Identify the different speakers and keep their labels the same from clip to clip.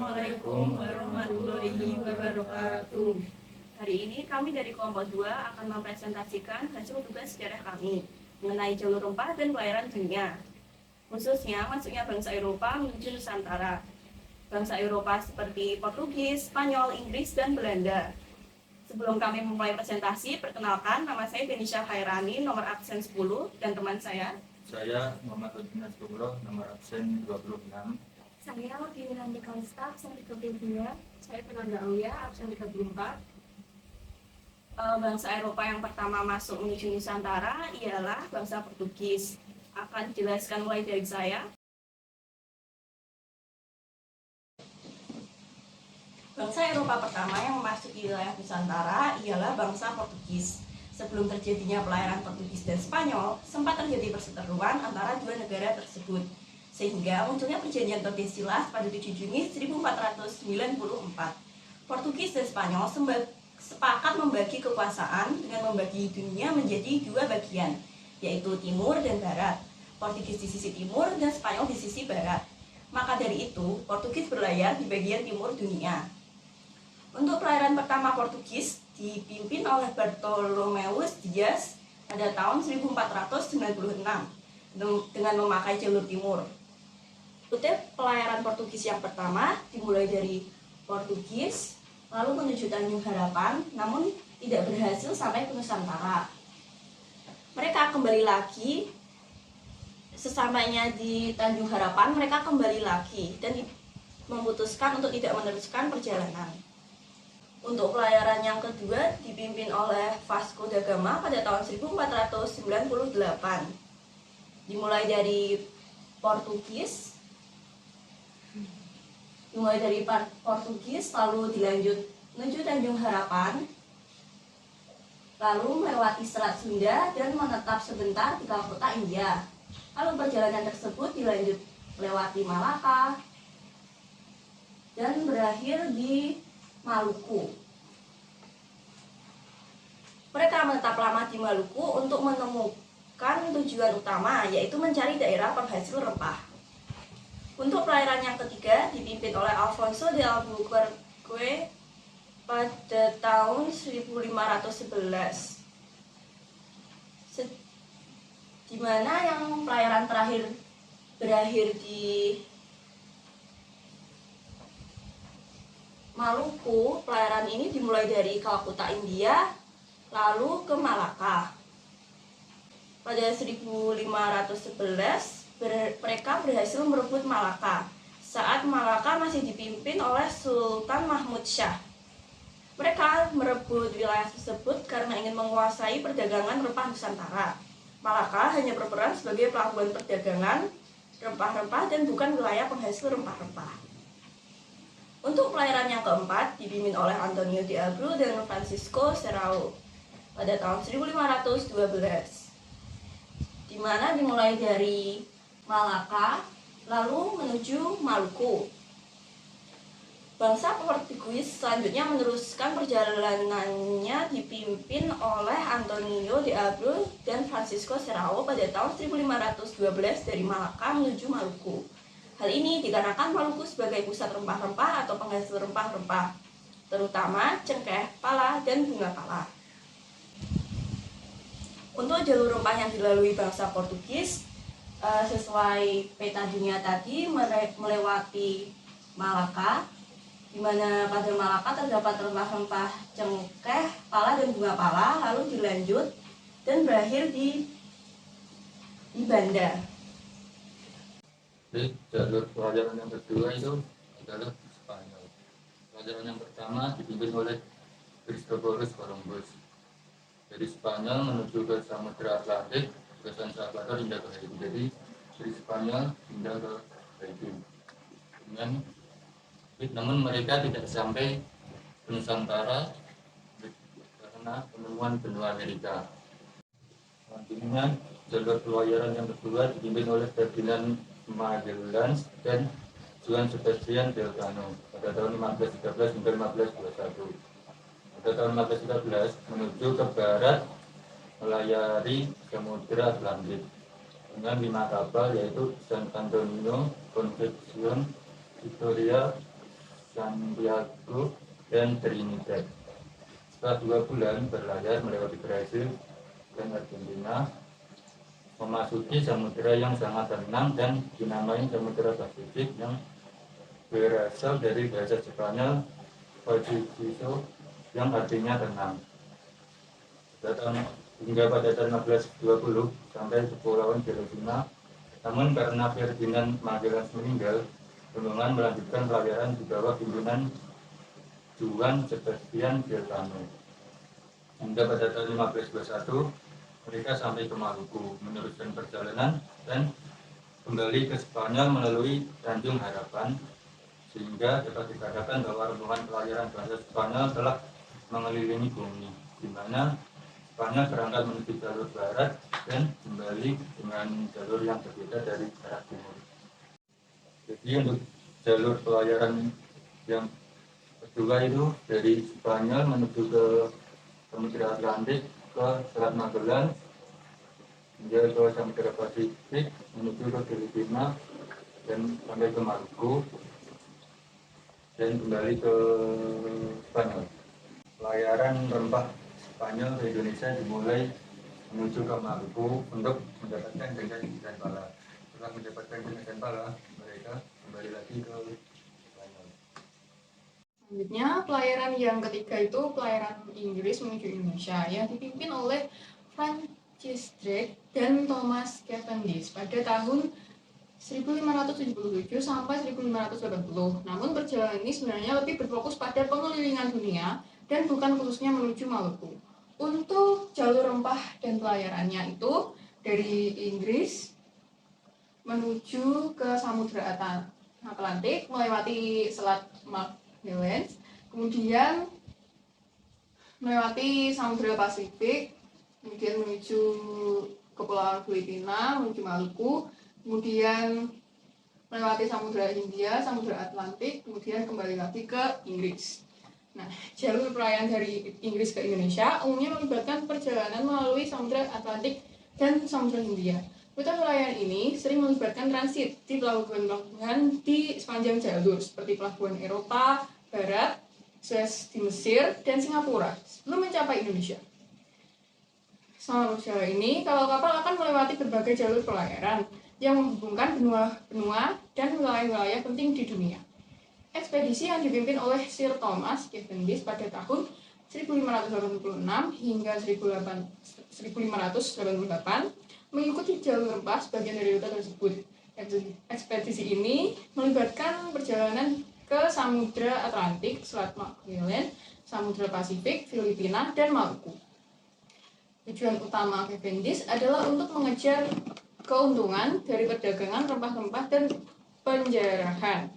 Speaker 1: Assalamualaikum warahmatullahi wabarakatuh. Hari ini kami dari kelompok 2 akan mempresentasikan hasil tugas sejarah kami mengenai jalur rempah dan pelayaran dunia, khususnya masuknya bangsa Eropa menuju Nusantara. Bangsa Eropa seperti Portugis, Spanyol, Inggris, dan Belanda. Sebelum kami memulai presentasi, perkenalkan nama saya Denisha Khairani, nomor absen 10, dan teman saya
Speaker 2: Muhammad Udin Nasrullah, nomor absen 26.
Speaker 3: Saya Winandi Kalista, absen 32. Saya Fernanda Aulia, absen 34.
Speaker 1: Bangsa Eropa yang pertama masuk menuju Nusantara ialah bangsa Portugis. Akan dijelaskan mulai dari saya. Bangsa Eropa pertama yang memasuki wilayah Nusantara ialah bangsa Portugis. Sebelum terjadinya pelayaran Portugis dan Spanyol, sempat terjadi perseteruan antara dua negara tersebut, sehingga munculnya perjanjian Tordesillas pada 7 Juni 1494. Portugis dan Spanyol sepakat membagi kekuasaan dengan membagi dunia menjadi dua bagian, yaitu timur dan barat. Portugis di sisi timur dan Spanyol di sisi barat. Maka dari itu, Portugis berlayar di bagian timur dunia. Untuk pelayaran pertama Portugis dipimpin oleh Bartolomeus Dias pada tahun 1496 dengan memakai jalur timur. Pelayaran Portugis yang pertama dimulai dari Portugis lalu menuju Tanjung Harapan, namun tidak berhasil sampai ke Nusantara. Mereka kembali lagi, sesampainya di Tanjung Harapan mereka kembali lagi dan memutuskan untuk tidak meneruskan perjalanan. Untuk pelayaran yang kedua dipimpin oleh Vasco da Gama pada tahun 1498. Dimulai dari Portugis lalu dilanjut menuju Tanjung Harapan, lalu melewati Selat Sunda dan menetap sebentar di Kalkuta, India. Lalu perjalanan tersebut dilanjut melewati Malaka dan berakhir di Maluku. Mereka menetap lama di Maluku untuk menemukan tujuan utama, yaitu mencari daerah penghasil rempah. Untuk pelayaran yang ketiga dipimpin oleh Alfonso de Albuquerque pada tahun 1511, di mana yang pelayaran terakhir berakhir di Maluku. Pelayaran ini dimulai dari Kalkuta, India, lalu ke Malaka. Pada 1511 mereka berhasil merebut Malaka saat Malaka masih dipimpin oleh Sultan Mahmud Shah. Mereka merebut wilayah tersebut karena ingin menguasai perdagangan rempah Nusantara. Malaka hanya berperan sebagai pelabuhan perdagangan rempah-rempah dan bukan wilayah penghasil rempah-rempah. Untuk pelayaran yang keempat dipimpin oleh Antonio de Abreu dan Francisco Serrao pada tahun 1512, di mana dimulai dari Malaka lalu menuju Maluku. Bangsa Portugis selanjutnya meneruskan perjalanannya dipimpin oleh Antonio de Abreu dan Francisco Serrao pada tahun 1512 dari Malaka menuju Maluku. Hal ini dikarenakan Maluku sebagai pusat rempah-rempah atau penghasil rempah-rempah, terutama cengkeh, pala, dan bunga pala. Untuk jalur rempah yang dilalui bangsa Portugis, sesuai peta dunia tadi, melewati Malaka, di mana pada Malaka terdapat rempah-rempah cengkeh, pala, dan bunga pala, lalu dilanjut dan berakhir di Banda.
Speaker 2: Jadi jalur pelayaran yang kedua itu adalah Spanyol. Pelayaran yang pertama dipimpin oleh Cristobal Columbus dari Spanyol menuju ke Samudra Atlantik, ke San Salvador hingga ke Haiti. Jadi dari Spanyol hingga ke Haiti. Namun mereka tidak sampai ke Nusantara karena penemuan benua Amerika. Selanjutnya jalur pelayaran yang kedua dipimpin oleh Ferdinand Magellan dan Juan Sebastian Elcano pada tahun 1513 hingga 1521. Pada tahun 1513 menuju ke barat melayari Samudra Atlantik dengan 5 kapal, yaitu San Antonio, Concepcion, Victoria, Santiago, dan Trinidad. Setelah 2 bulan berlayar melewati Brasil dan Argentina, memasuki samudera yang sangat tenang dan dinamai Samudera Pasifik yang berasal dari bahasa Spanyol Pacífico yang artinya tenang. Hingga pada tahun 1520 sampai Kepulauan Filipina. Namun karena Ferdinand Magellan meninggal, rombongan melanjutkan pelayaran di bawah pimpinan Juan Sebastian Elcano. Hingga pada tahun 1521 mereka sampai ke Maluku, meneruskan perjalanan dan kembali ke Spanyol melalui Tanjung Harapan, sehingga dapat dikatakan bahwa rombongan pelayaran bangsa Spanyol telah mengelilingi bumi, di mana Spanyol berangkat menuju jalur barat dan kembali dengan jalur yang berbeda dari arah timur. Jadi untuk jalur pelayaran yang kedua itu dari Spanyol menuju ke Samudra Atlantik, ke Selat Magellan, hingga ke Samudra Pasifik, menuju ke Filipina dan sampai ke Maluku dan kembali ke Spanyol. Pelayaran rempah Spanyol ke Indonesia dimulai menuju ke Maluku untuk mendapatkan jenggot dan pala. Setelah mendapatkan jenggot dan pala, mereka kembali lagi ke Spanyol.
Speaker 4: Selanjutnya, pelayaran yang ketiga itu pelayaran Inggris menuju Indonesia yang dipimpin oleh Francis Drake dan Thomas Cavendish pada tahun 1577 sampai 1580. Namun perjalanan ini sebenarnya lebih berfokus pada pengelilingan dunia dan bukan khususnya menuju Maluku. Untuk jalur rempah dan pelayarannya itu dari Inggris menuju ke Samudra Atlantik melewati Selat Magellan, kemudian melewati Samudra Pasifik, kemudian menuju Kepulauan Filipina, menuju Maluku, kemudian melewati Samudra Hindia, Samudra Atlantik, kemudian kembali lagi ke Inggris. Nah, jalur pelayaran dari Inggris ke Indonesia umumnya melibatkan perjalanan melalui Samudra Atlantik dan Samudra Hindia. Rute pelayaran ini sering melibatkan transit di pelabuhan-pelabuhan di sepanjang jalur seperti pelabuhan Eropa Barat, Suez di Mesir, dan Singapura sebelum mencapai Indonesia. Selama perjalanan ini, kapal-kapal akan melewati berbagai jalur pelayaran yang menghubungkan benua-benua dan wilayah-wilayah penting di dunia. Ekspedisi yang dipimpin oleh Sir Thomas Cavendish pada tahun 1586 hingga 1588 mengikuti jalur rempah sebagian dari rute tersebut. Ekspedisi ini melibatkan perjalanan ke Samudra Atlantik, Selat Magellan, Samudra Pasifik, Filipina, dan Maluku. Tujuan utama Cavendish adalah untuk mengejar keuntungan dari perdagangan rempah-rempah dan penjarahan.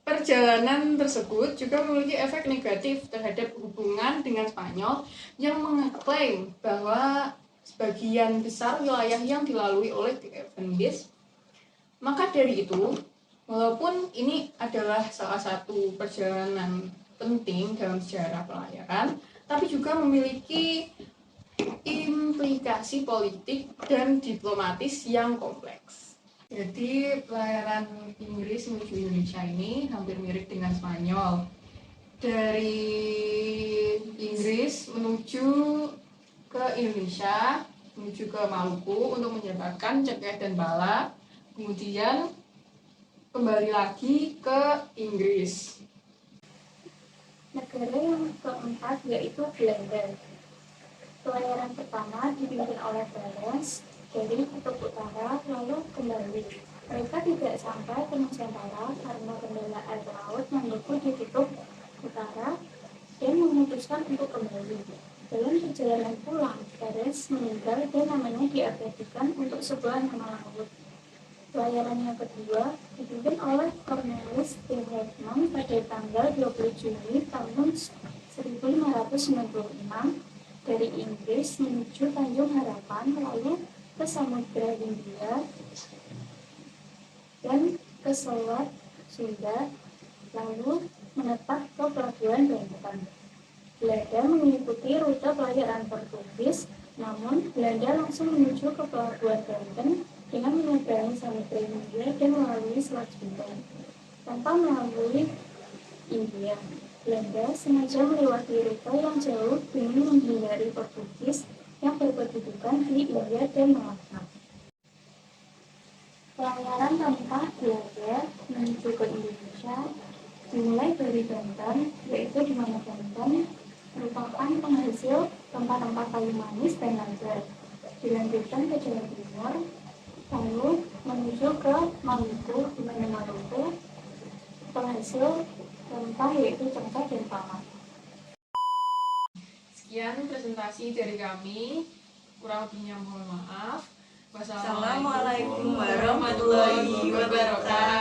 Speaker 4: Perjalanan tersebut juga memiliki efek negatif terhadap hubungan dengan Spanyol yang mengklaim bahwa sebagian besar wilayah yang dilalui oleh Cavendish. Maka dari itu, walaupun ini adalah salah satu perjalanan penting dalam sejarah pelayaran, tapi juga memiliki implikasi politik dan diplomatis yang kompleks. Jadi pelayaran Inggris menuju Indonesia ini hampir mirip dengan Spanyol. Dari Inggris menuju ke Indonesia, menuju ke Maluku untuk menyertakan cengkeh dan bala, kemudian kembali lagi ke Inggris.
Speaker 3: Negara yang keempat yaitu Belanda. Pelayaran pertama dipimpin oleh Valens dari kutub utara lalu kembali. Mereka tidak sampai ke Nusantara karena kendala air laut membeku di kutub utara dan memutuskan untuk kembali. Dalam perjalanan pulang, Valens meninggal dan namanya diabadikan untuk sebuah nama laut. Pelayaran yang kedua dipimpin oleh Cornelis de Houtman pada tanggal 20 Juni tahun 1596 dari Inggris menuju Tanjung Harapan lalu ke Samudra Hindia dan ke Selat Sunda lalu menetap ke Pelabuhan Banten. Belanda mengikuti rute pelayaran Portugis, namun Belanda langsung menuju ke Pelabuhan Banten dengan menyeberangi Samudra Hindia dan melalui Selat Sunda. Tanpa melalui India, Belanda sengaja melewati rute yang jauh demi menghindari Portugis yang berkedudukan di India dan Malaka. Pelayaran tanpa Belanda menuju ke Indonesia dimulai dari Banten, yaitu di mana Banten merupakan penghasil rempah-rempah kayu manis dan lada. Dilanjutkan ke Jawa Timur, lalu menuju ke Maluku, di mana Maluku penghasil rempah yaitu cengkeh dan pala.
Speaker 4: Sekian presentasi dari kami, kurang lebihnya mohon maaf.
Speaker 1: Assalamualaikum warahmatullahi wabarakatuh.